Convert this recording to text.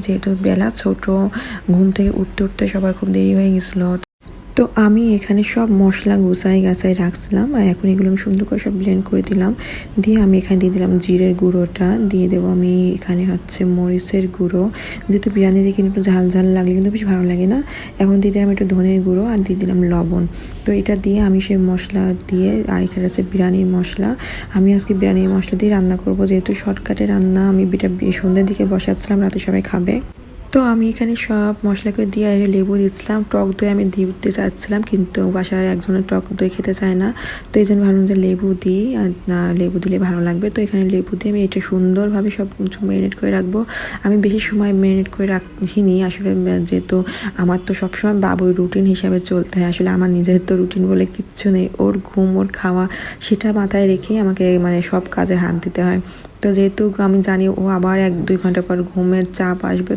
যেহেতু বেলা ছোট, ঘুম থেকে উঠতে উঠতে সবার খুব দেরি হয়ে গেছিলো। তো আমি এখানে সব মশলা গুছাই গাছাই রাখছিলাম, আর এখন এগুলো আমি সুন্দর করে সব ব্লেন্ড করে দিলাম। দিয়ে আমি এখানে দিয়ে দিলাম জিরের গুঁড়োটা, দিয়ে দেবো আমি এখানে হচ্ছে মরিচের গুঁড়ো, যেহেতু বিরিয়ানি দিয়ে কিন্তু একটু ঝাল ঝাল লাগলে কিন্তু বেশ ভালো লাগে না। এখন দিয়ে দিলাম একটু ধনের গুঁড়ো আর দিয়ে দিলাম লবণ। তো এটা দিয়ে আমি সেই মশলা দিয়ে, আর এখানে আছে বিরিয়ানির মশলা। আমি আজকে বিরিয়ানির মশলা দিয়ে রান্না করব, যেহেতু শর্টকাটে রান্না। আমি এটা সন্ধ্যের দিকে বসাচ্ছিলাম, রাতে সবাই খাবে। তো আমি এখানে সব মশলা করে দিয়ে আর লেবু দিচ্ছিলাম। টক দই আমি দিতে চাচ্ছিলাম, কিন্তু বাসায় একজনের টক দই খেতে চায় না। তো এই জন্য ভাবলাম যে লেবু দিই, আর লেবু দিলে ভালো লাগবে। তো এখানে লেবু দিয়ে আমি এটা সুন্দরভাবে সব কিছু ম্যারিনেট করে রাখবো। আমি বেশি সময় ম্যারিনেট করে রাখিনি আসলে, যেহেতু আমার তো সবসময় বাবুর রুটিন হিসাবে চলতে হয়। আসলে আমার নিজের তো রুটিন বলে কিচ্ছু নেই, ওর ঘুম ওর খাওয়া সেটা মাথায় রেখেই আমাকে সব কাজে হাত দিতে হয়। তো যেহেতু আমি জানি ও আবার 1-2 ঘন্টা পর ঘুমের চাপ আসবে,